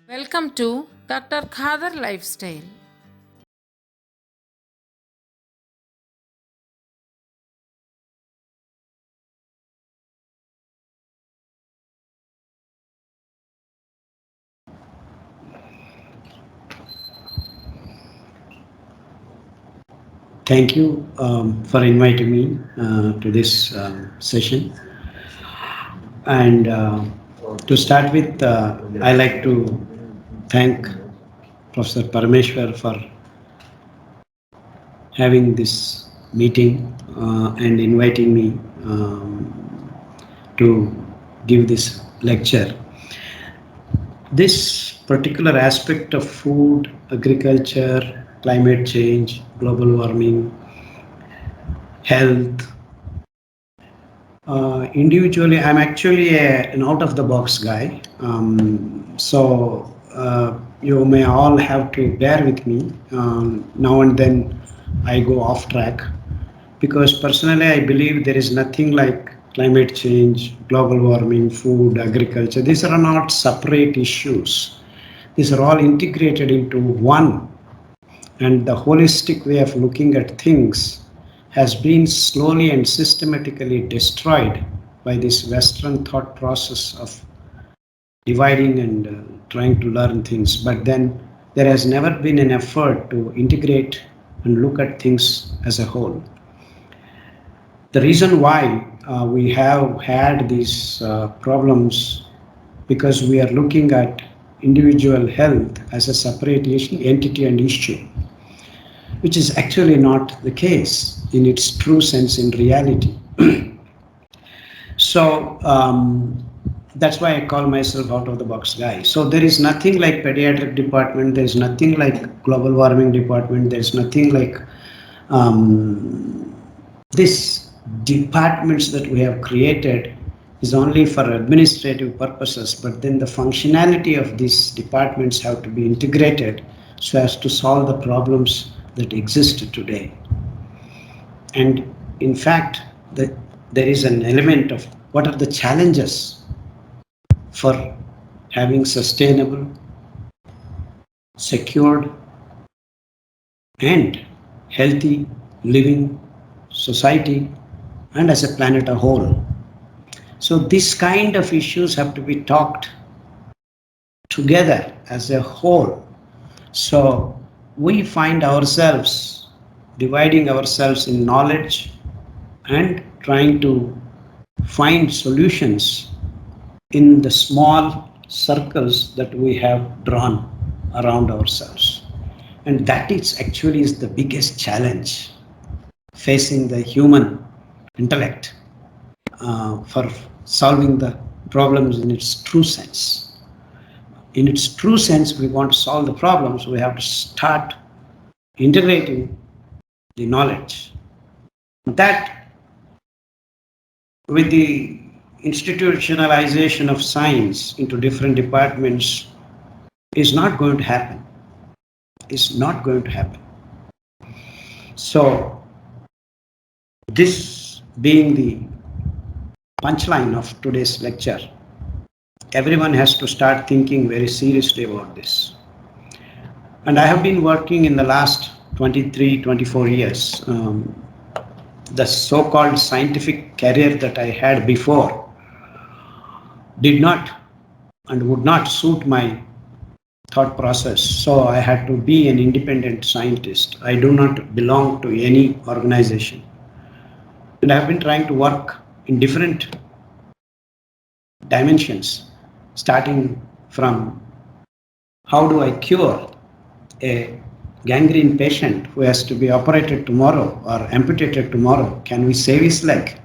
Welcome to Dr. Khadar Lifestyle. Thank you for inviting me to this session. And to start with, I like to thank Professor Parameshwar for having this meeting and inviting me to give this lecture. This particular aspect of food, agriculture, climate change, global warming, health, individually, I'm actually an out of the box guy. So you may all have to bear with me. Now and then I go off track because personally I believe there is nothing like climate change, global warming, food, agriculture. These are not separate issues. These are all integrated into one, and the holistic way of looking at things has been slowly and systematically destroyed by this Western thought process of dividing and trying to learn things. But then there has never been an effort to integrate and look at things as a whole. The reason why we have had these problems because we are looking at individual health as a separate entity and issue, which is actually not the case in its true sense in reality. So that's why I call myself out of the box guy. So there is nothing like pediatric department, there is nothing like global warming department, there is nothing like um, this departments that we have created is only for administrative purposes, but then the functionality of these departments have to be integrated so as to solve the problems that exist today. And in fact, there is an element of what are the challenges for having sustainable, secured, and healthy living society and as a planet a whole. So this kind of issues have to be talked together as a whole. So we find ourselves dividing ourselves in knowledge and trying to find solutions in the small circles that we have drawn around ourselves. And that is the biggest challenge facing the human intellect for solving the problems in its true sense. In its true sense, we want to solve the problems, we have to start integrating the knowledge. That, with the institutionalization of science into different departments, is not going to happen. Is not going to happen. So, this being the punchline of today's lecture, everyone has to start thinking very seriously about this. And I have been working in the last 23, 24 years. The so-called scientific career that I had before did not and would not suit my thought process. So I had to be an independent scientist. I do not belong to any organization. And I have been trying to work in different dimensions, starting from how do I cure a gangrene patient who has to be operated tomorrow or amputated tomorrow? Can we save his leg?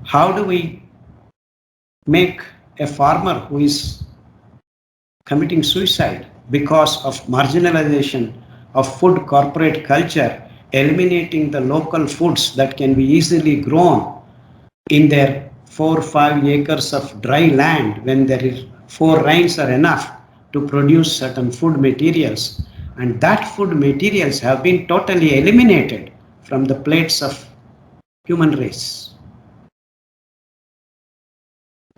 How do we make a farmer who is committing suicide because of marginalization of food corporate culture, eliminating the local foods that can be easily grown in their 4 or 5 acres of dry land when there is 4 rains are enough to produce certain food materials, and that food materials have been totally eliminated from the plates of human race.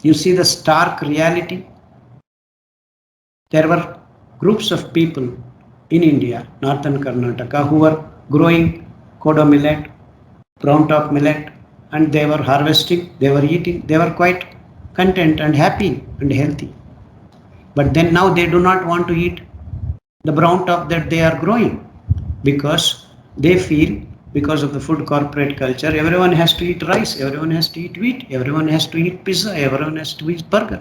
You see the stark reality. There were groups of people in India, northern Karnataka, who were growing kodo millet, brown top millet, and they were harvesting, they were eating, they were quite content and happy and healthy. But then now they do not want to eat the brown top that they are growing, because they feel, because of the food corporate culture, everyone has to eat rice, everyone has to eat wheat, everyone has to eat pizza, everyone has to eat burger.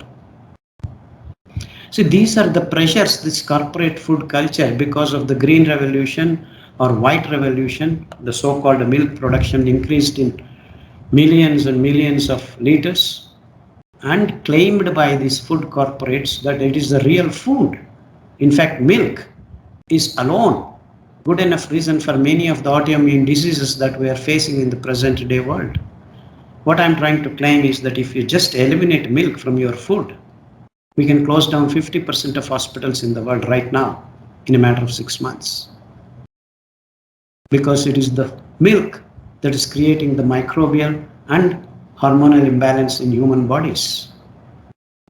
See, these are the pressures, this corporate food culture, because of the green revolution or white revolution, the so-called milk production increased in millions and millions of liters, and claimed by these food corporates that it is the real food. In fact, milk is alone good enough reason for many of the autoimmune diseases that we are facing in the present day world. What I'm trying to claim is that if you just eliminate milk from your food, we can close down 50% of hospitals in the world right now in a matter of 6 months. Because it is the milk that is creating the microbial and hormonal imbalance in human bodies.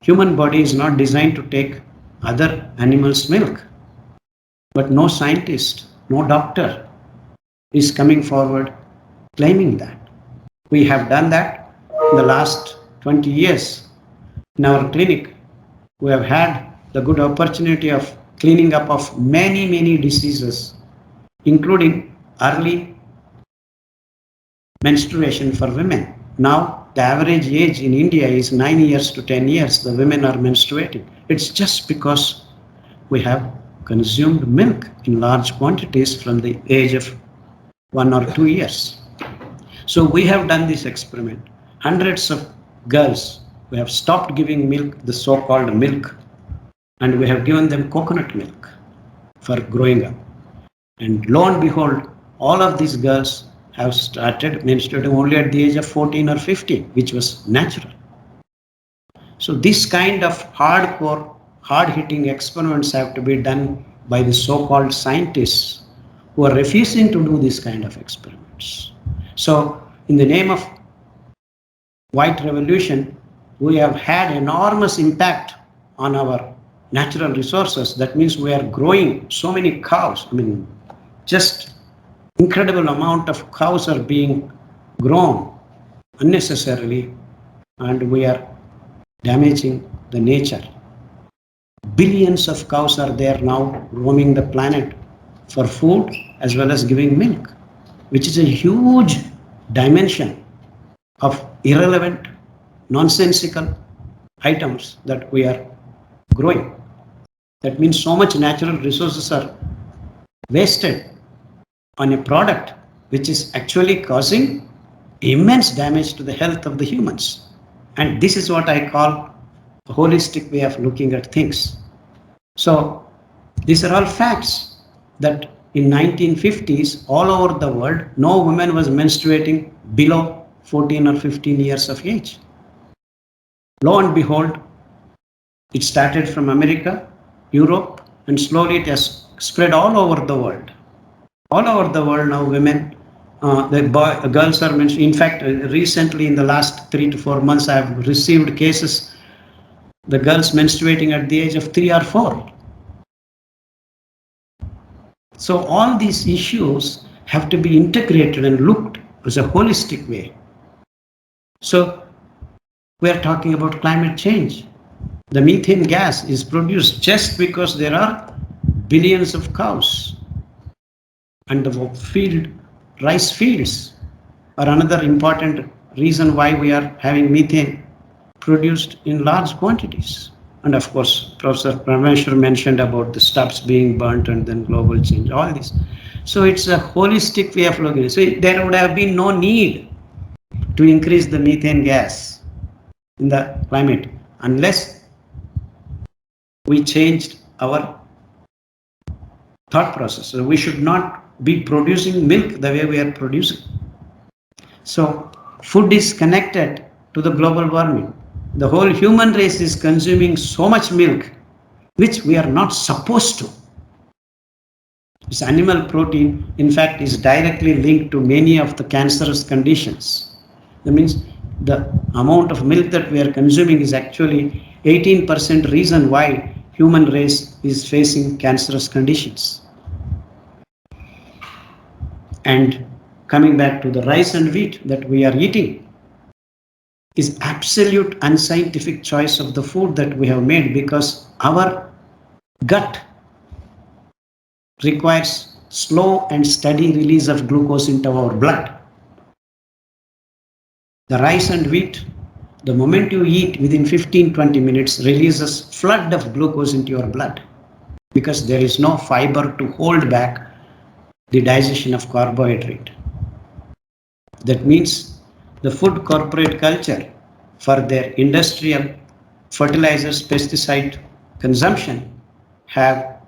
Human body is not designed to take other animals' milk. But no scientist, no doctor is coming forward claiming that. We have done that in the last 20 years. In our clinic, we have had the good opportunity of cleaning up of many diseases, including early menstruation for women. Now, the average age in India is 9 years to 10 years. The women are menstruating. It's just because we have consumed milk in large quantities from the age of 1 or 2 years. So we have done this experiment. Hundreds of girls, we have stopped giving milk, the so-called milk, and we have given them coconut milk for growing up. And lo and behold, all of these girls have started menstruating only at the age of 14 or 15, which was natural. So this kind of hardcore, hard-hitting experiments have to be done by the so-called scientists who are refusing to do this kind of experiments. So in the name of white revolution, we have had enormous impact on our natural resources. That means we are growing so many cows. I mean, just incredible amount of cows are being grown unnecessarily, and we are damaging the nature. Billions of cows are there now roaming the planet for food as well as giving milk, which is a huge dimension of irrelevant, nonsensical items that we are growing. That means so much natural resources are wasted on a product which is actually causing immense damage to the health of the humans. And this is what I call a holistic way of looking at things. So these are all facts that in 1950s, all over the world, no woman was menstruating below 14 or 15 years of age. Lo and behold, it started from America, Europe, and slowly it has spread all over the world. All over the world now, women, girls are menstruating. In fact, recently in the last 3 to 4 months, I have received cases, the girls menstruating at the age of 3 or 4. So all these issues have to be integrated and looked as a holistic way. So we are talking about climate change. The methane gas is produced just because there are billions of cows, and the rice fields are another important reason why we are having methane produced in large quantities. And of course, Professor Prameshwar mentioned about the stubs being burnt and then global change, all this. So it's a holistic way of looking. So there would have been no need to increase the methane gas in the climate unless we changed our thought process. So we should not be producing milk the way we are producing. So food is connected to the global warming. The whole human race is consuming so much milk, which we are not supposed to. This animal protein, in fact, is directly linked to many of the cancerous conditions. That means the amount of milk that we are consuming is actually 18% reason why human race is facing cancerous conditions. And coming back to the rice and wheat that we are eating is absolute unscientific choice of the food that we have made, because our gut requires slow and steady release of glucose into our blood. The rice and wheat, the moment you eat, within 15-20 minutes releases flood of glucose into your blood, because there is no fiber to hold back the digestion of carbohydrate. That means the food corporate culture, for their industrial fertilizers, pesticide consumption, have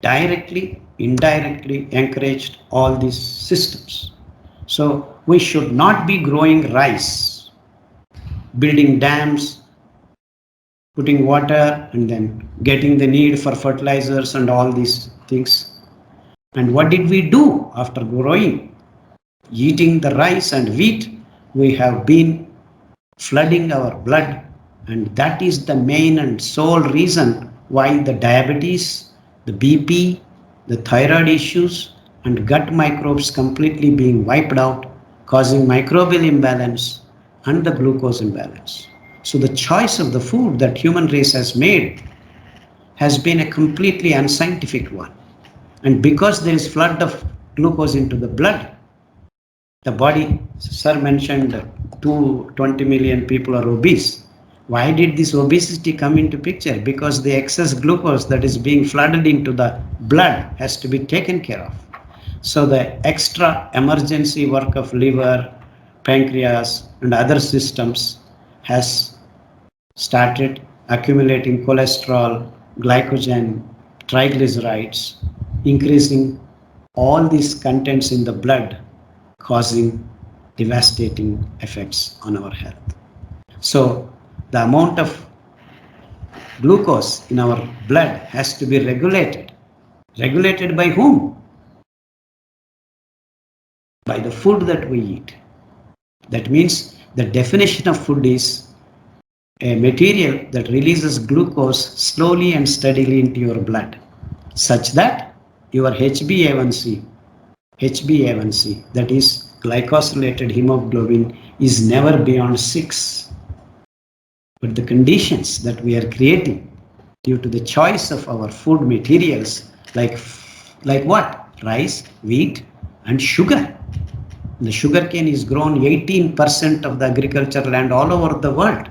directly, indirectly encouraged all these systems. So we should not be growing rice, building dams, putting water, and then getting the need for fertilizers and all these things. And what did we do after growing? Eating the rice and wheat, we have been flooding our blood, and that is the main and sole reason why the diabetes, the BP, the thyroid issues, and gut microbes completely being wiped out, causing microbial imbalance and the glucose imbalance. So the choice of the food that human race has made has been a completely unscientific one. And because there is flood of glucose into the blood, the body, sir mentioned 220 million people are obese. Why did this obesity come into picture? Because the excess glucose that is being flooded into the blood has to be taken care of. So the extra emergency work of liver, pancreas, and other systems has started accumulating cholesterol, glycogen, triglycerides, increasing all these contents in the blood, causing devastating effects on our health. So the amount of glucose in our blood has to be regulated. Regulated by whom? By the food that we eat. That means the definition of food is a material that releases glucose slowly and steadily into your blood, such that your HbA1c, that is glycosylated hemoglobin, is never beyond 6. But the conditions that we are creating due to the choice of our food materials, like what? Rice, wheat, and sugar. The sugar cane is grown 18% of the agriculture land all over the world.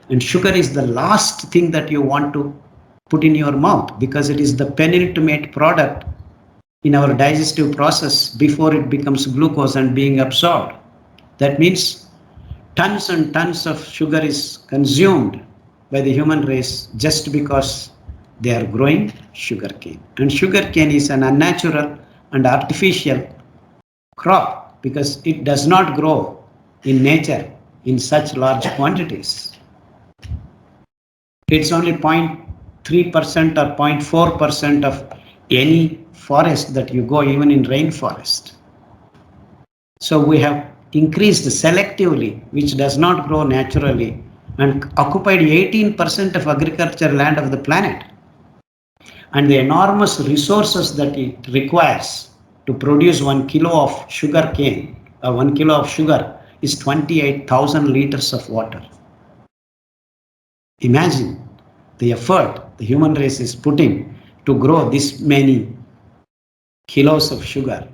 And sugar is the last thing that you want to put in your mouth, because it is the penultimate product in our digestive process before it becomes glucose and being absorbed. That means tons and tons of sugar is consumed by the human race just because they are growing sugarcane. And sugarcane is an unnatural and artificial crop because it does not grow in nature in such large quantities. It's only 0.3% or 0.4% of any forest that you go, even in rainforest. So we have increased selectively, which does not grow naturally, and occupied 18% of agriculture land of the planet. And the enormous resources that it requires to produce 1 kilo of sugar cane, 1 kilo of sugar is 28,000 liters of water. Imagine the effort the human race is putting to grow this many kilos of sugar.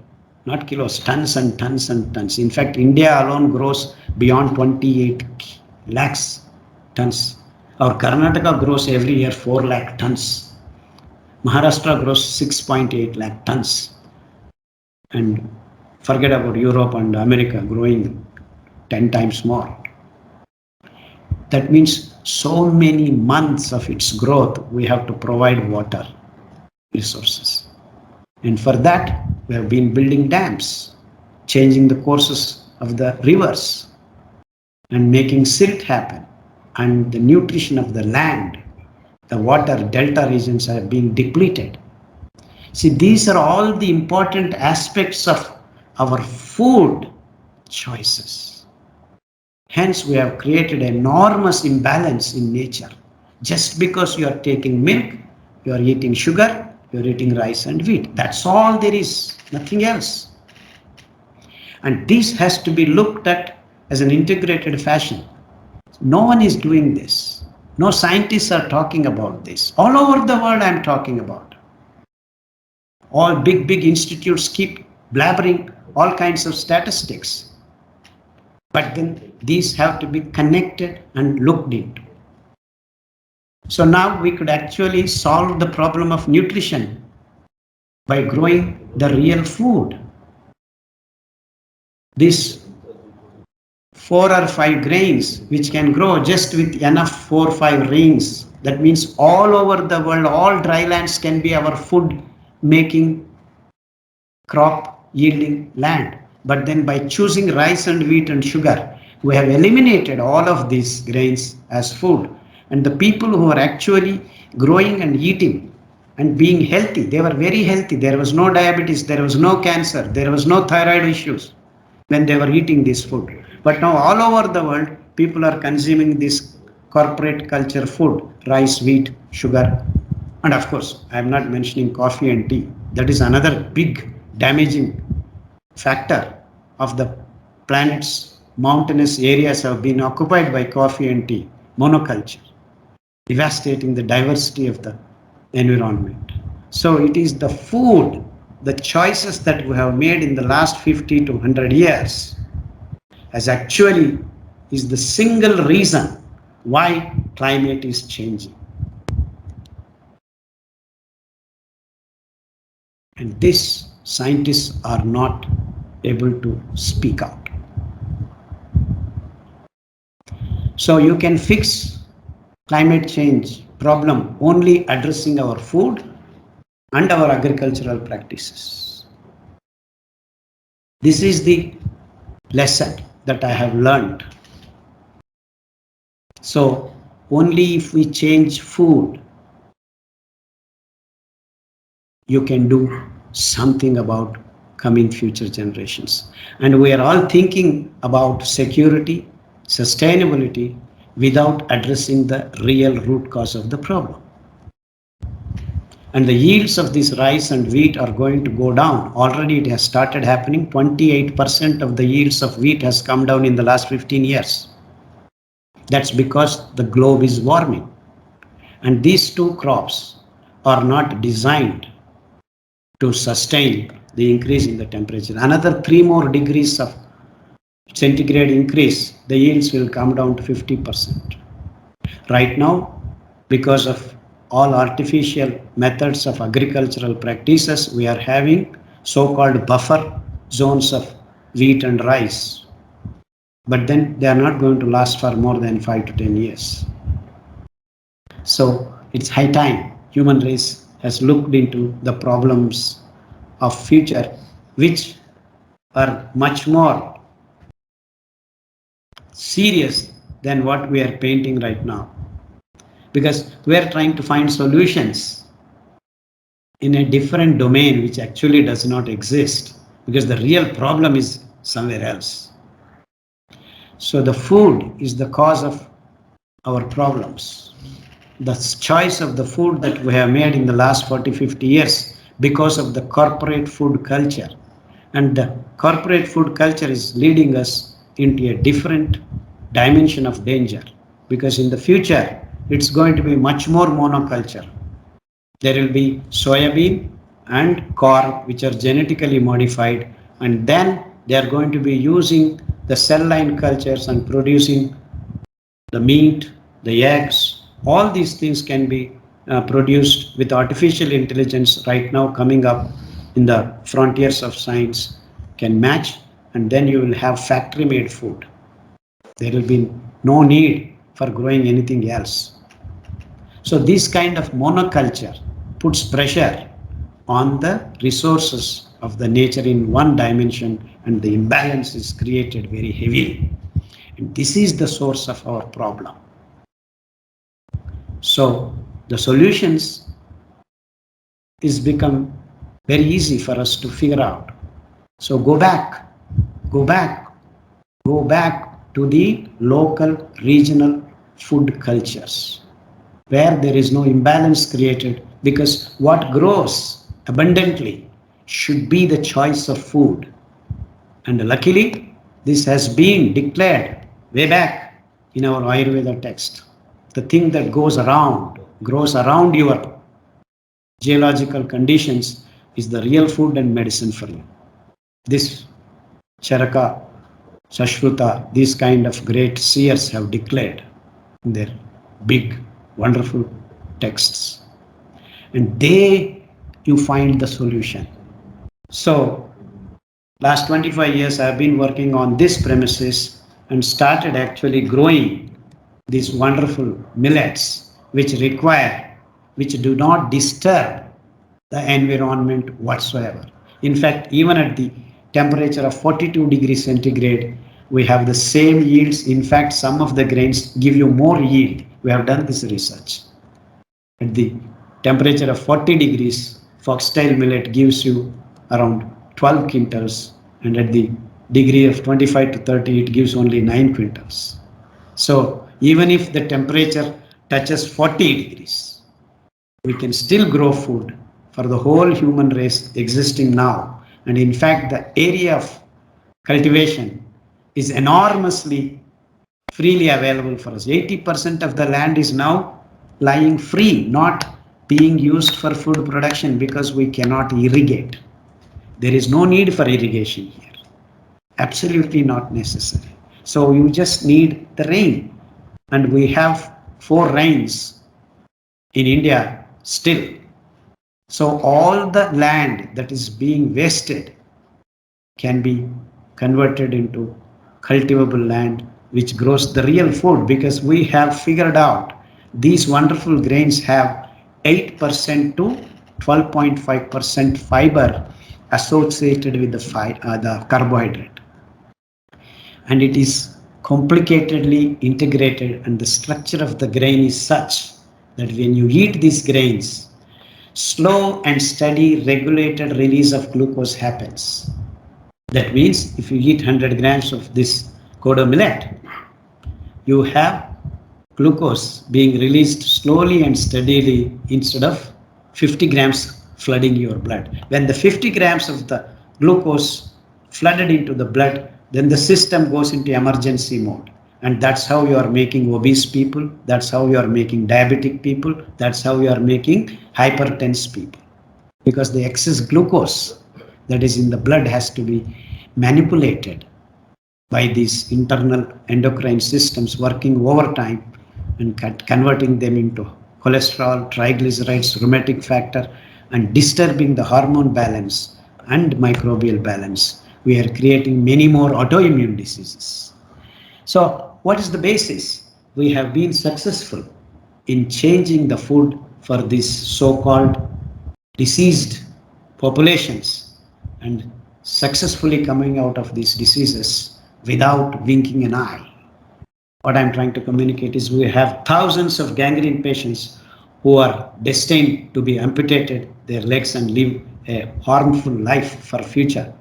Not kilos, tons and tons and tons. In fact, India alone grows beyond 28 lakhs tons. Our Karnataka grows every year 4 lakh tons. Maharashtra grows 6.8 lakh tons. And forget about Europe and America growing 10 times more. That means so many months of its growth, we have to provide water resources. And for that, we have been building dams, changing the courses of the rivers, and making silt happen. And the nutrition of the land, the water delta regions are being depleted. See, these are all the important aspects of our food choices. Hence, we have created enormous imbalance in nature. Just because you are taking milk You are eating sugar, you are eating rice and wheat. That's all there is, nothing else. And this has to be looked at as an integrated fashion. No one is doing this. No scientists are talking about this. All over the world I am talking about. All big institutes keep blabbering all kinds of statistics. But then these have to be connected and looked into. So now we could actually solve the problem of nutrition by growing the real food. These 4 or 5 grains which can grow just with enough 4 or 5 rains. That means all over the world, all dry lands can be our food making, crop yielding land. But then by choosing rice and wheat and sugar, we have eliminated all of these grains as food. And the people who are actually growing and eating and being healthy, they were very healthy. There was no diabetes, there was no cancer, there was no thyroid issues when they were eating this food. But now all over the world, people are consuming this corporate culture food, rice, wheat, sugar. And of course, I am not mentioning coffee and tea. That is another big damaging factor of the planet's mountainous areas have been occupied by coffee and tea, monoculture, devastating the diversity of the environment. So it is the food, the choices that we have made in the last 50 to 100 years as actually is the single reason why climate is changing. And this scientists are not able to speak out. So you can fix climate change problem only addressing our food and our agricultural practices. This is the lesson that I have learned. So only if we change food, you can do something about coming future generations. And we are all thinking about security, sustainability without addressing the real root cause of the problem. And the yields of this rice and wheat are going to go down. Already it has started happening. 28% of the yields of wheat has come down in the last 15 years. That's because the globe is warming. And these two crops are not designed to sustain the increase in the temperature. Another 3 more degrees of centigrade increase, the yields will come down to 50%. Right now, because of all artificial methods of agricultural practices, we are having so-called buffer zones of wheat and rice. But then they are not going to last for more than 5 to 10 years. So it's high time human race has looked into the problems of future, which are much more serious than what we are painting right now. Because we are trying to find solutions in a different domain which actually does not exist, because the real problem is somewhere else. So the food is the cause of our problems. The choice of the food that we have made in the last 40, 50 years because of the corporate food culture. And the corporate food culture is leading us into a different dimension of danger, because in the future it's going to be much more monoculture. There will be soybean and corn which are genetically modified, and then they are going to be using the cell line cultures and producing the meat, the eggs. All these things can be produced with artificial intelligence right now coming up in the frontiers of science can match, and then you will have factory made food. There will be no need for growing anything else. So this kind of monoculture puts pressure on the resources of the nature in one dimension, and the imbalance is created very heavily. And this is the source of our problem. So the solutions is become very easy for us to figure out. So go back to the local regional food cultures. where there is no imbalance created, because what grows abundantly should be the choice of food. And luckily, this has been declared way back in our Ayurveda text. The thing that grows around your geological conditions is the real food and medicine for you. This Charaka, Shashruta, these kind of great seers have declared in their big, wonderful texts. And they, you find the solution. So, last 25 years I have been working on this premises and started actually growing these wonderful millets which do not disturb the environment whatsoever. In fact, even at the temperature of 42 degrees centigrade, we have the same yields. In fact, some of the grains give you more yield. We have done this research. At the temperature of 40 degrees, foxtail millet gives you around 12 quintals, and at the degree of 25 to 30, it gives only 9 quintals. So even if the temperature touches 40 degrees, we can still grow food for the whole human race existing now. And in fact, the area of cultivation is enormously freely available for us. 80% of the land is now lying free, not being used for food production, because we cannot irrigate. There is no need for irrigation here. Absolutely not necessary. So you just need the rain. And we have 4 rains in India still. So all the land that is being wasted can be converted into cultivable land which grows the real food, because we have figured out these wonderful grains have 8% to 12.5% fiber associated with the carbohydrate, and it is complicatedly integrated, and the structure of the grain is such that when you eat these grains, slow and steady regulated release of glucose happens. That means if you eat 100 grams of this kodo millet, you have glucose being released slowly and steadily instead of 50 grams flooding your blood. When the 50 grams of the glucose flooded into the blood, then the system goes into emergency mode. And that's how you are making obese people, that's how you are making diabetic people, that's how you are making hypertense people. Because the excess glucose that is in the blood has to be manipulated by these internal endocrine systems working overtime and converting them into cholesterol, triglycerides, rheumatic factor, and disturbing the hormone balance and microbial balance. We are creating many more autoimmune diseases. So, what is the basis? We have been successful in changing the food for these so-called diseased populations and successfully coming out of these diseases without winking an eye. What I'm trying to communicate is we have thousands of gangrene patients who are destined to be amputated their legs and live a harmful life for future.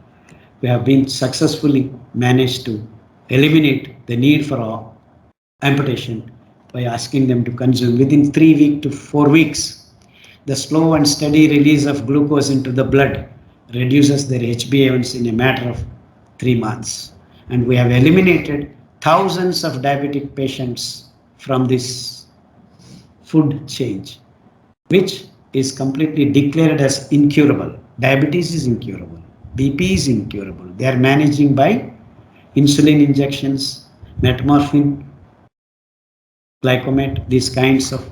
We have been successfully managed to eliminate the need for amputation by asking them to consume within 3 weeks to 4 weeks. The slow and steady release of glucose into the blood reduces their HbA1c in a matter of 3 months. And we have eliminated thousands of diabetic patients from this food change, which is completely declared as incurable. Diabetes is incurable. BP is incurable. They are managing by insulin injections, metformin, glycomet, these kinds of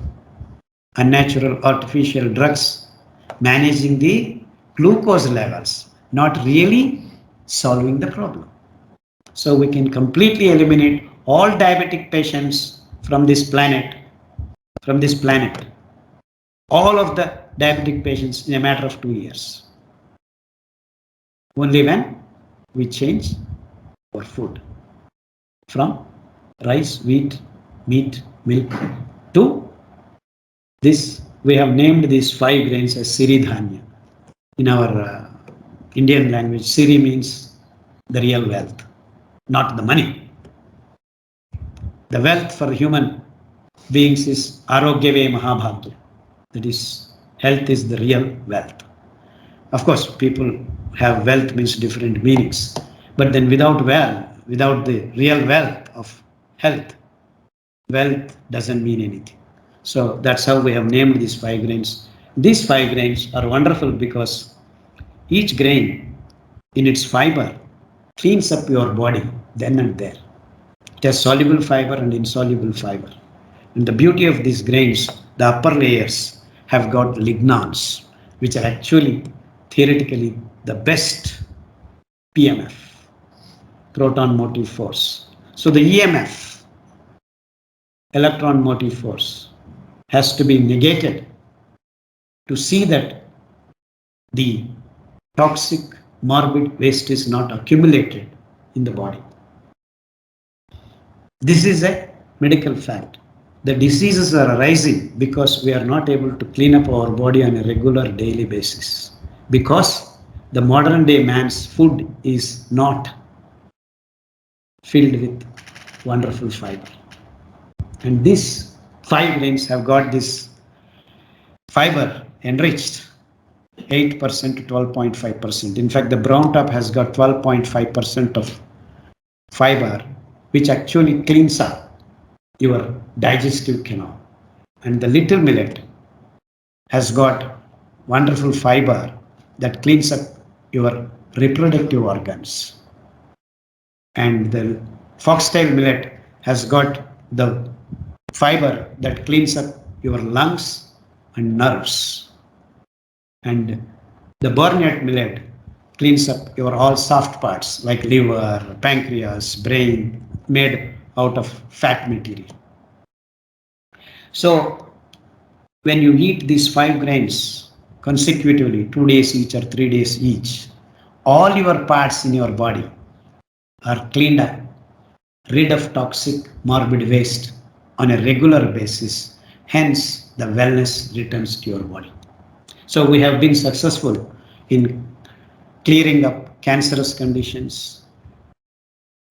unnatural artificial drugs, managing the glucose levels, not really solving the problem. So we can completely eliminate all diabetic patients from this planet, all of the diabetic patients in a matter of 2 years. Only when we change our food from rice, wheat, meat, milk to this. We have named these 5 grains as Siridhanya. In our Indian language, Siri means the real wealth, not the money. The wealth for human beings is Arogyave Mahabhagya. That is, health is the real wealth. Of course, people have wealth means different meanings. But then without the real wealth of health, wealth doesn't mean anything. So that's how we have named these 5 grains. These 5 grains are wonderful because each grain in its fiber cleans up your body then and there. It has soluble fiber and insoluble fiber. And the beauty of these grains, the upper layers have got lignans, which are actually theoretically the best PMF, proton motive force. So the EMF, electron motive force, has to be negated to see that the toxic morbid waste is not accumulated in the body. This is a medical fact. The diseases are arising because we are not able to clean up our body on a regular daily basis, because the modern day man's food is not filled with wonderful fiber. And these 5 grains have got this fiber enriched 8% to 12.5%. In fact, the brown top has got 12.5% of fiber, which actually cleans up your digestive canal. And the little millet has got wonderful fiber that cleans up your reproductive organs. And the foxtail millet has got the fiber that cleans up your lungs and nerves. And the barnyard millet cleans up your all soft parts like liver, pancreas, brain, made out of fat material. So when you eat these 5 grains consecutively, 2 days each or 3 days each, all your parts in your body are cleaned up, rid of toxic morbid waste on a regular basis. Hence, the wellness returns to your body. So we have been successful in clearing up cancerous conditions,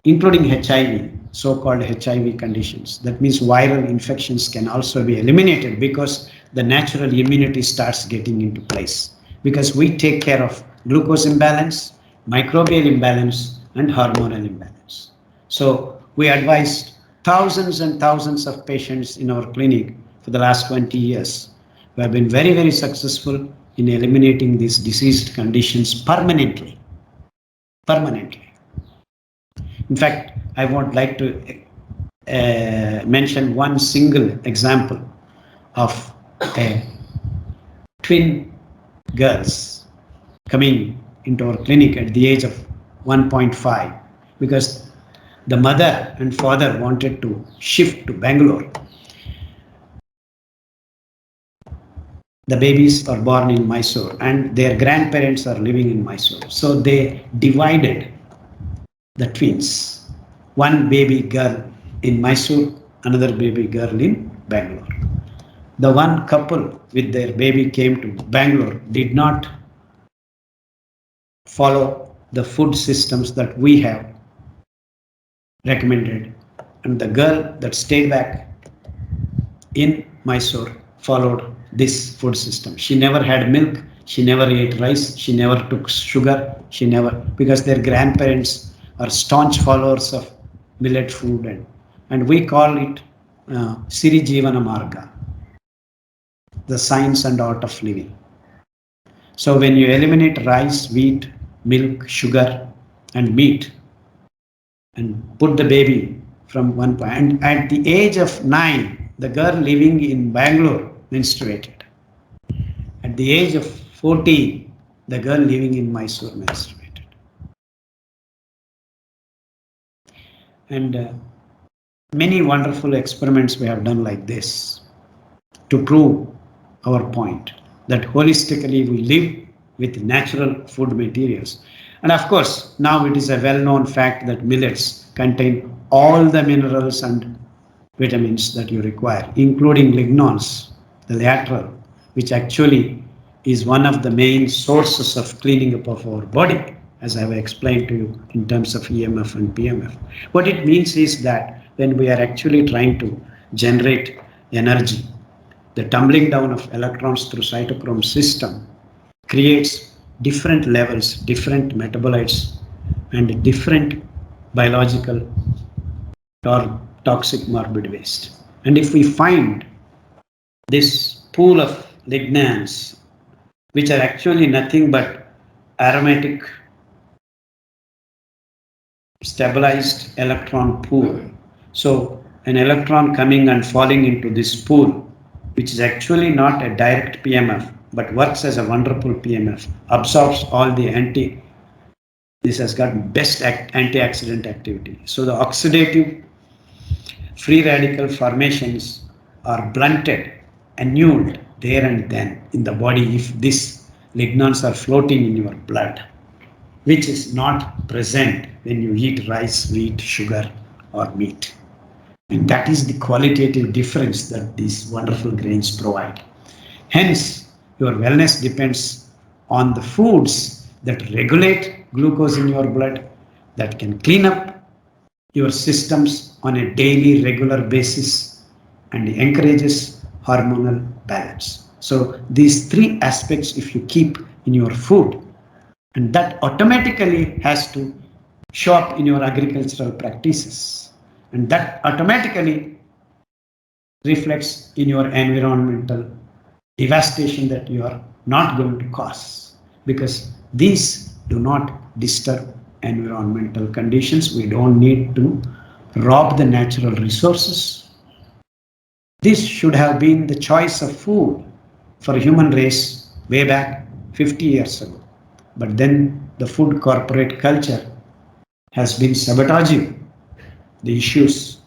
including HIV, so-called HIV conditions. That means viral infections can also be eliminated because the natural immunity starts getting into place. Because we take care of glucose imbalance, microbial imbalance, and hormonal imbalance. So we advised thousands and thousands of patients in our clinic for the last 20 years. We have been very, very successful in eliminating these diseased conditions permanently. In fact, I would like to mention one single example of twin girls coming into our clinic at the age of 1.5 because the mother and father wanted to shift to Bangalore. The babies are born in Mysore and their grandparents are living in Mysore. So they divided the twins. One baby girl in Mysore, another baby girl in Bangalore. The one couple with their baby came to Bangalore did not follow the food systems that we have recommended. And the girl that stayed back in Mysore followed this food system. She never had milk, she never ate rice, she never took sugar, because their grandparents are staunch followers of millet food, and we call it Siri Jivana Marga, the science and art of living. So when you eliminate rice, wheat, milk, sugar, and meat, and put the baby from one point, and at the age of 9, the girl living in Bangalore menstruated. At the age of 14, the girl living in Mysore menstruated. And many wonderful experiments we have done like this to prove our point that holistically we live with natural food materials. And of course, now it is a well-known fact that millets contain all the minerals and vitamins that you require, including lignans, the lateral, which actually is one of the main sources of cleaning up of our body, as I have explained to you in terms of EMF and PMF. What it means is that when we are actually trying to generate energy. The tumbling down of electrons through cytochrome system creates different levels, different metabolites, and different biological or toxic morbid waste. And if we find this pool of lignans, which are actually nothing but aromatic stabilized electron pool. So an electron coming and falling into this pool, which is actually not a direct PMF, but works as a wonderful PMF, absorbs all the this has got best antioxidant activity. So the oxidative free radical formations are blunted, annulled there and then in the body if these lignans are floating in your blood, which is not present when you eat rice, wheat, sugar, or meat. And that is the qualitative difference that these wonderful grains provide. Hence, your wellness depends on the foods that regulate glucose in your blood, that can clean up your systems on a daily, regular basis, and encourages hormonal balance. So, these three aspects, if you keep in your food, and that automatically has to show up in your agricultural practices, and that automatically reflects in your environmental devastation that you are not going to cause, because these do not disturb environmental conditions. We don't need to rob the natural resources. This should have been the choice of food for human race way back 50 years ago. But then the food corporate culture has been sabotaging the issues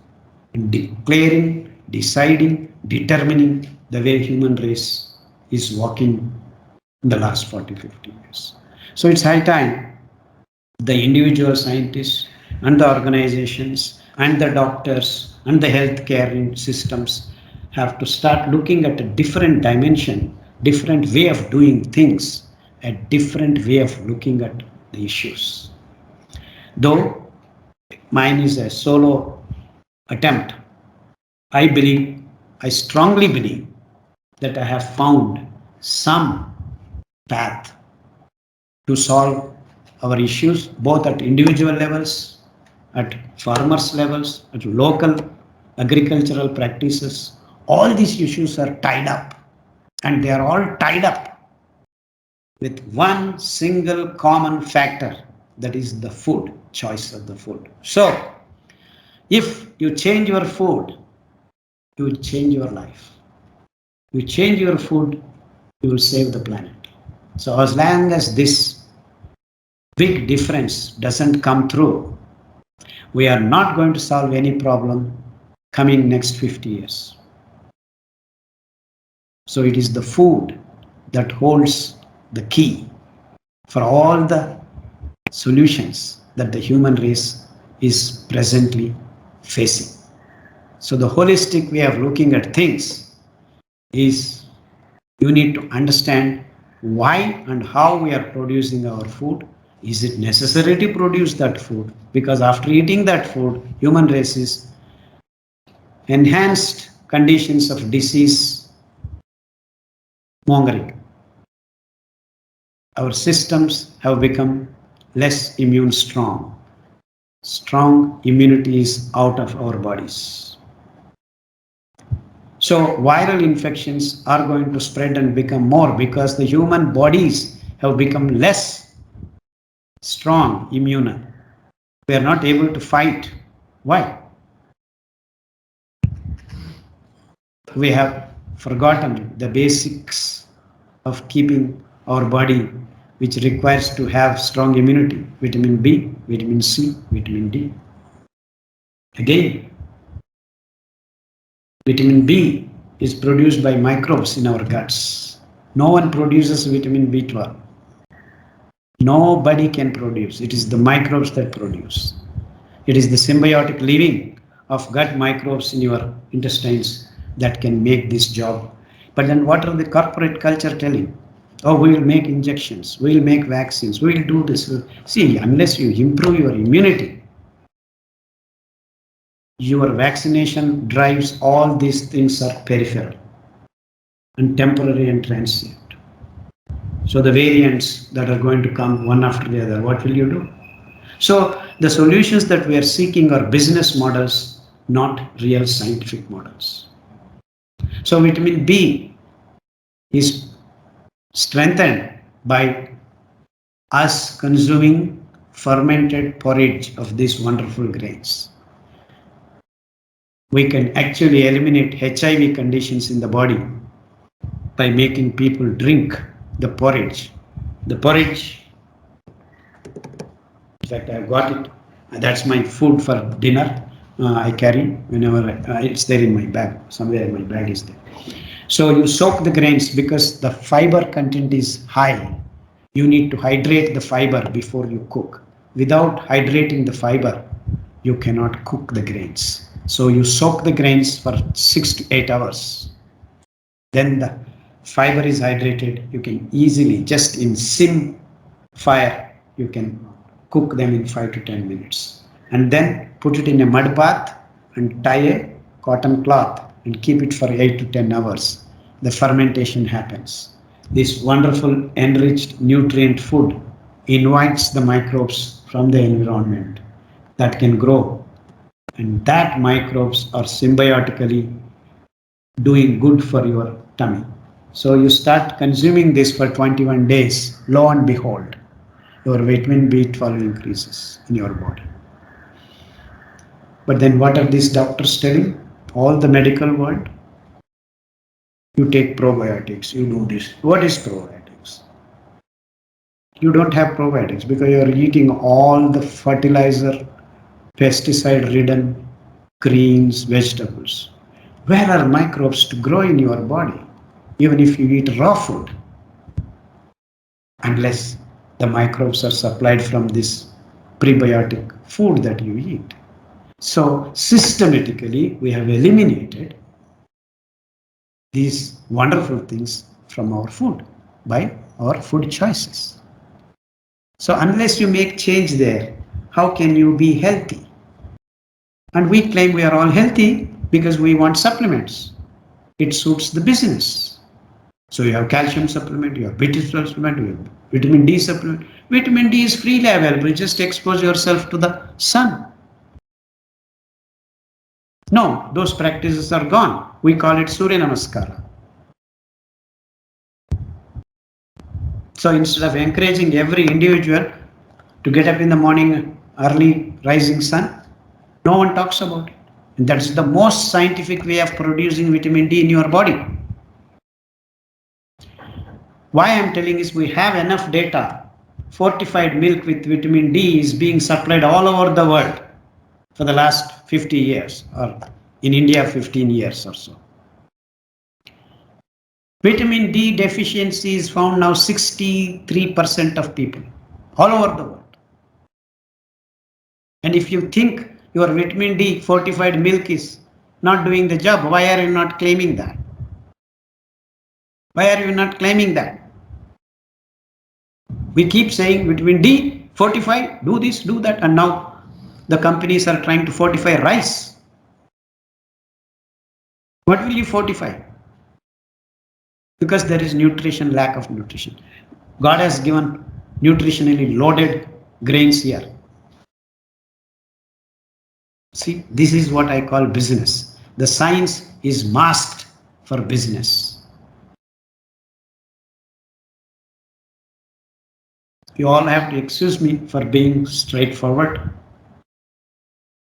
in declaring, deciding, determining the way human race is walking in the last 40-50 years. So it's high time the individual scientists and the organizations and the doctors and the healthcare systems have to start looking at a different dimension, different way of doing things, a different way of looking at the issues. Though mine is a solo attempt, I strongly believe that I have found some path to solve our issues, both at individual levels, at farmers levels, at local agricultural practices. All these issues are tied up, and they are all tied up with one single common factor, that is the food, choice of the food. So if you change your food, you will change your life. You change your food, you will save the planet. So as long as this big difference doesn't come through, we are not going to solve any problem coming next 50 years. So it is the food that holds the key for all the solutions that the human race is presently facing. So the holistic way of looking at things is you need to understand why and how we are producing our food. Is it necessary to produce that food? Because after eating that food, human race is enhanced conditions of disease mongering. Our systems have become less immune strong. Strong immunity is out of our bodies. So viral infections are going to spread and become more because the human bodies have become less strong immune. We are not able to fight. Why? We have forgotten the basics of keeping our body, which requires to have strong immunity: vitamin B, vitamin C, vitamin D. Again, vitamin B is produced by microbes in our guts. No one produces vitamin B12. Nobody can produce. It is the microbes that produce. It is the symbiotic living of gut microbes in your intestines that can make this job. But then what are the corporate culture telling? Oh, we will make injections, we will make vaccines, we will do this. See, unless you improve your immunity, Your vaccination drives, all these things are peripheral and temporary and transient. So the variants that are going to come one after the other, what will you do? So the solutions that we are seeking are business models, not real scientific models. So vitamin B is strengthened by us consuming fermented porridge of these wonderful grains. We can actually eliminate HIV conditions in the body by making people drink the porridge. The porridge, in fact, I've got it. That's my food for dinner. I carry whenever it's there in my bag. Somewhere my bag is there. So you soak the grains because the fiber content is high. You need to hydrate the fiber before you cook. Without hydrating the fiber, you cannot cook the grains. So you soak the grains for 6 to 8 hours. Then the fiber is hydrated. You can easily, just in sim fire, you can cook them in 5 to 10 minutes. And then put it in a mud bath and tie a cotton cloth and keep it for 8 to 10 hours. The fermentation happens. This wonderful enriched nutrient food invites the microbes from the environment that can grow, and that microbes are symbiotically doing good for your tummy. So you start consuming this for 21 days, lo and behold, your vitamin B12 increases in your body. But then what are these doctors telling? All the medical world? You take probiotics, you do this. What is probiotics? You don't have probiotics because you are eating all the fertilizer, pesticide ridden greens, vegetables. Where are microbes to grow in your body? Even if you eat raw food, unless the microbes are supplied from this prebiotic food that you eat. So systematically, we have eliminated these wonderful things from our food by our food choices. So unless you make change there, how can you be healthy? And we claim we are all healthy because we want supplements. It suits the business. So you have calcium supplement, you have B12 supplement, you have vitamin D supplement. Vitamin D is freely available. Just expose yourself to the sun. No, those practices are gone. We call it Surya Namaskara. So instead of encouraging every individual to get up in the morning, early rising sun, no one talks about it. And that's the most scientific way of producing vitamin D in your body. Why I am telling is we have enough data. Fortified milk with vitamin D is being supplied all over the world for the last 50 years, or in India 15 years or so. Vitamin D deficiency is found now 63% of people all over the world. And if you think your vitamin D fortified milk is not doing the job, why are you not claiming that? Why are you not claiming that? We keep saying vitamin D fortify, do this, do that, and now the companies are trying to fortify rice. What will you fortify? Because there is nutrition, lack of nutrition. God has given nutritionally loaded grains here. See, this is what I call business. The science is masked for business. You all have to excuse me for being straightforward.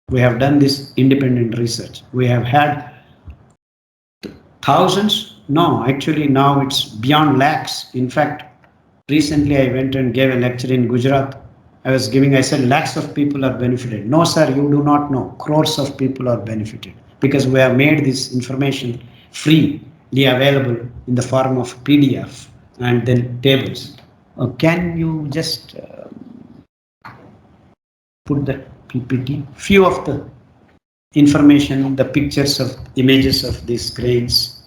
We have done this independent research. We have had thousands. No, actually now it's beyond lakhs. In fact, recently I went and gave a lecture in Gujarat. I said lakhs of people are benefited. No sir, you do not know. Crores of people are benefited because we have made this information freely available in the form of PDF and then tables. Can you just put the PPT? Few of the information, the pictures of images of these grains.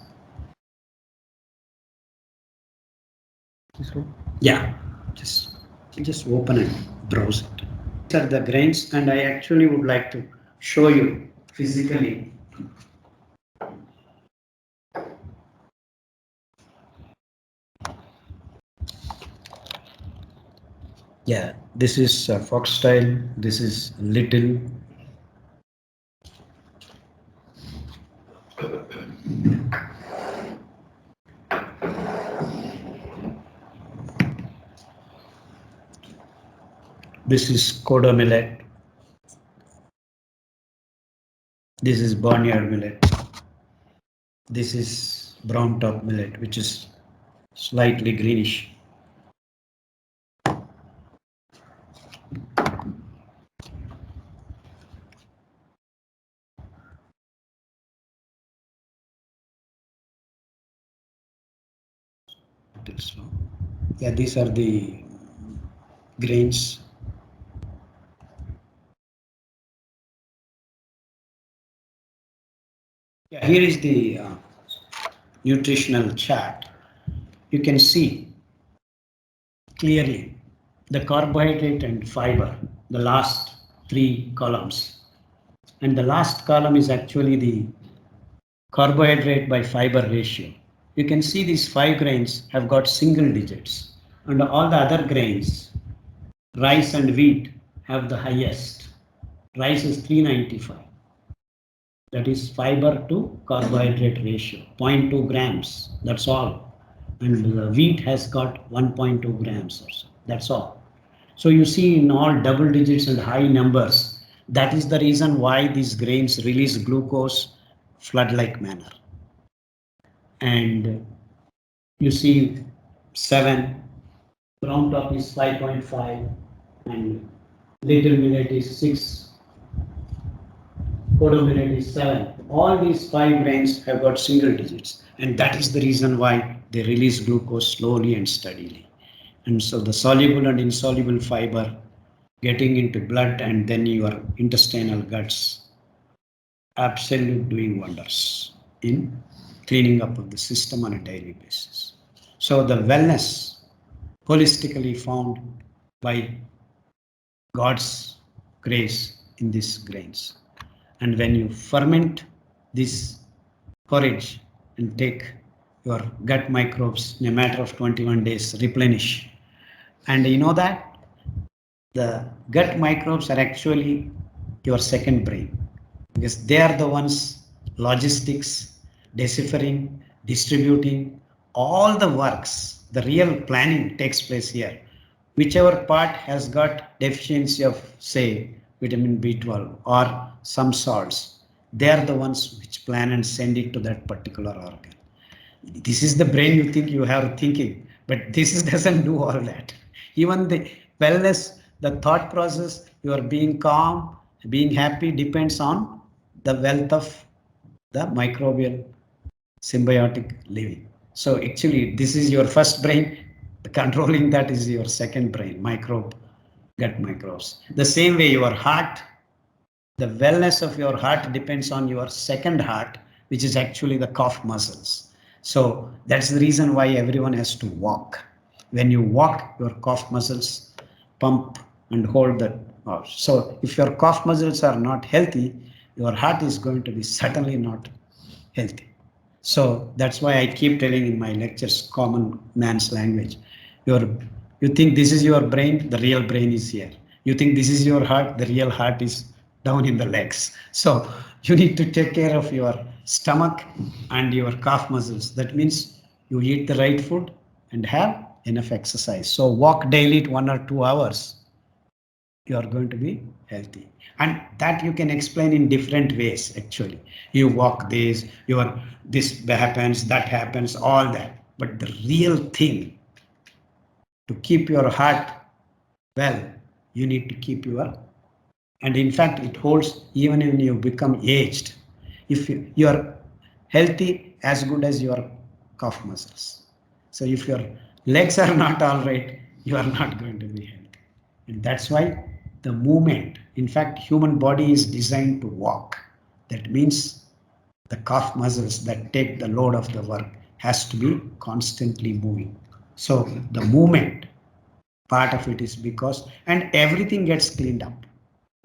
Yeah, just open and browse it. These are the grains, and I actually would like to show you physically. Yeah, this is foxtail, this is little. This is kodo millet. This is barnyard millet. This is brown top millet, which is slightly greenish. Yeah, these are the grains. Yeah, here is the nutritional chart. You can see clearly the carbohydrate and fiber, the last three columns. And the last column is actually the carbohydrate by fiber ratio. You can see these 5 grains have got single digits, and all the other grains, rice and wheat, have the highest. Rice is 395. That is fiber to carbohydrate ratio, 0.2 grams. That's all. And the wheat has got 1.2 grams or so. That's all. So you see in all double digits and high numbers, that is the reason why these grains release glucose flood-like manner. And you see 7, brown top is 5.5, and little millet is 6, kodo millet is 7. All these 5 grains have got single digits, and that is the reason why they release glucose slowly and steadily. And so the soluble and insoluble fiber getting into blood and then your intestinal guts, absolute doing wonders in cleaning up of the system on a daily basis. So the wellness holistically found by God's grace in these grains. And when you ferment this porridge and take your gut microbes in a matter of 21 days, replenish. And you know that the gut microbes are actually your second brain, because they are the ones logistics, deciphering, distributing, all the works, the real planning takes place here. Whichever part has got deficiency of, say, vitamin B12 or some salts, they are the ones which plan and send it to that particular organ. This is the brain you think you have thinking, but this doesn't do all that. Even the wellness, the thought process, you are being calm, being happy depends on the wealth of the microbial symbiotic living. So actually, this is your first brain. Controlling that is your second brain, microbe, gut microbes. The same way, your heart, the wellness of your heart depends on your second heart, which is actually the calf muscles. So that's the reason why everyone has to walk. When you walk, your calf muscles pump and hold the. So if your calf muscles are not healthy, your heart is going to be certainly not healthy. So that's why I keep telling in my lectures, common man's language. You think this is your brain, the real brain is here. You think this is your heart, the real heart is down in the legs. So you need to take care of your stomach and your calf muscles. That means you eat the right food and have enough exercise. So walk daily 1 or 2 hours, you are going to be healthy. And that you can explain in different ways. Actually, you walk this happens, that happens, all that. But the real thing to keep your heart well, you need to keep your, and in fact it holds even when you become aged. If you are healthy, as good as your calf muscles. So if your legs are not all right, you are not going to be healthy. And that's why the movement, in fact, human body is designed to walk. That means the calf muscles that take the load of the work has to be constantly moving. So the movement part of it is because, and everything gets cleaned up.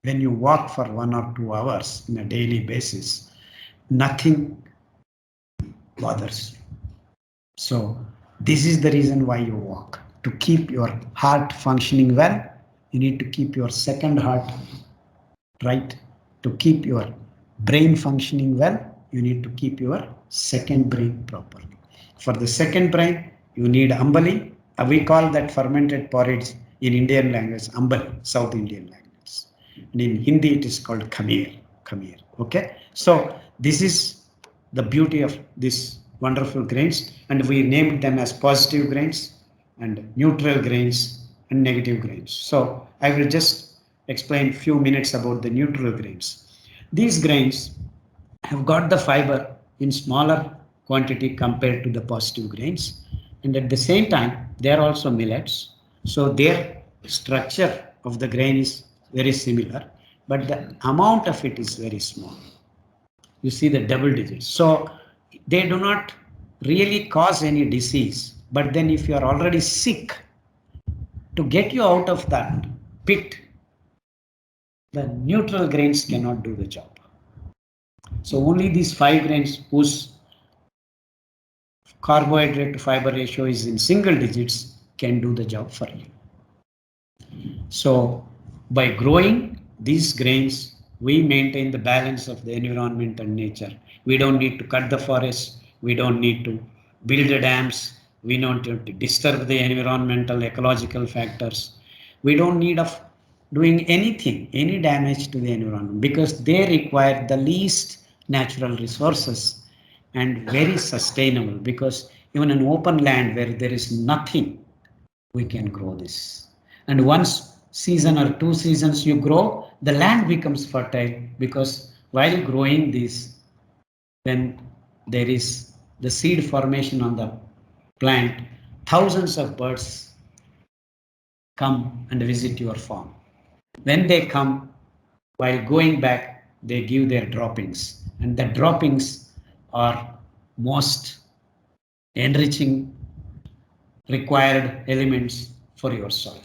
When you walk for 1 or 2 hours on a daily basis, nothing bothers you. So this is the reason why you walk. To keep your heart functioning well, you need to keep your second heart right. To keep your brain functioning well, you need to keep your second brain properly. For the second brain, you need ambali. We call that fermented porridge in Indian language ambali, South Indian language. And in Hindi, it is called khameer. Khameer. Okay. So this is the beauty of these wonderful grains, and we named them as positive grains and neutral grains and negative grains. So I will just explain few minutes about the neutral grains. These grains have got the fiber in smaller quantity compared to the positive grains, and at the same time they are also millets, so their structure of the grain is very similar, but the amount of it is very small. You see the double digits. So they do not really cause any disease. But then if you are already sick, to get you out of that pit, the neutral grains cannot do the job. So only these 5 grains whose carbohydrate to fiber ratio is in single digits can do the job for you. So by growing these grains, we maintain the balance of the environment and nature. We don't need to cut the forest. We don't need to build the dams. We don't need to disturb the environmental ecological factors. We don't need of doing anything, any damage to the environment, because they require the least natural resources and very sustainable, because even an open land where there is nothing, we can grow this. And once season or 2 seasons you grow, the land becomes fertile, because while growing this, when there is the seed formation on the plant, thousands of birds come and visit your farm. When they come, while going back, they give their droppings, and the droppings are most enriching required elements for your soil.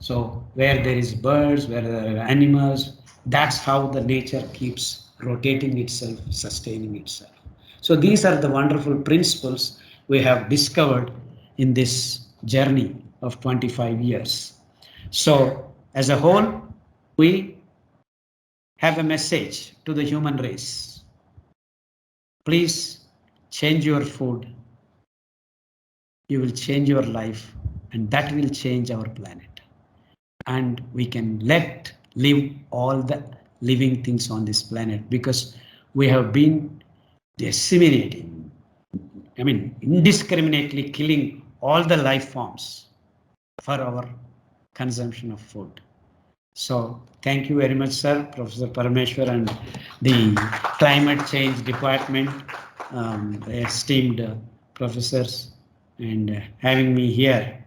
So where there is birds, where there are animals, that's how the nature keeps rotating itself, sustaining itself. So these are the wonderful principles we have discovered in this journey of 25 years. So as a whole, we have a message to the human race. Please change your food. You will change your life, and that will change our planet. And we can live all the living things on this planet, because we have been assimilating, indiscriminately killing all the life forms for our consumption of food. So thank you very much, sir, Professor Parameshwar, and the Climate Change Department, esteemed professors, and having me here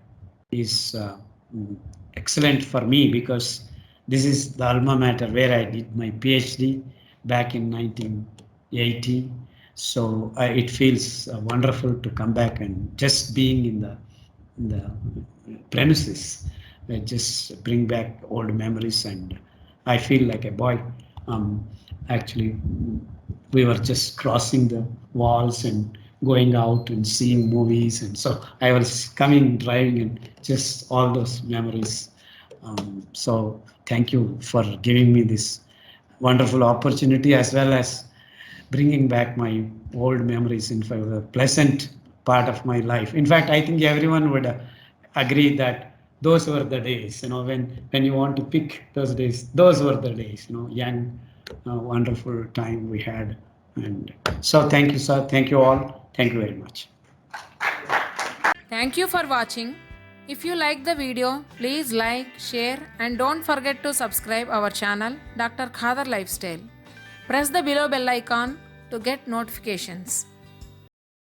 is excellent for me, because this is the alma mater where I did my PhD back in 1980. So it feels wonderful to come back, and just being in the premises just bring back old memories, and I feel like a boy. Actually, we were just crossing the walls and going out and seeing movies, and so I was coming, driving, and just all those memories. So thank you for giving me this wonderful opportunity, as well as bringing back my old memories in a pleasant part of my life. In fact, I think everyone would agree that those were the days, when you want to pick those days, those were the days, young, wonderful time we had. And so thank you, sir. Thank you all. Thank you very much. Thank you for watching. If you like the video, please like, share, and don't forget to subscribe our channel, Dr. Khadar Lifestyle. Press the below bell icon to get notifications.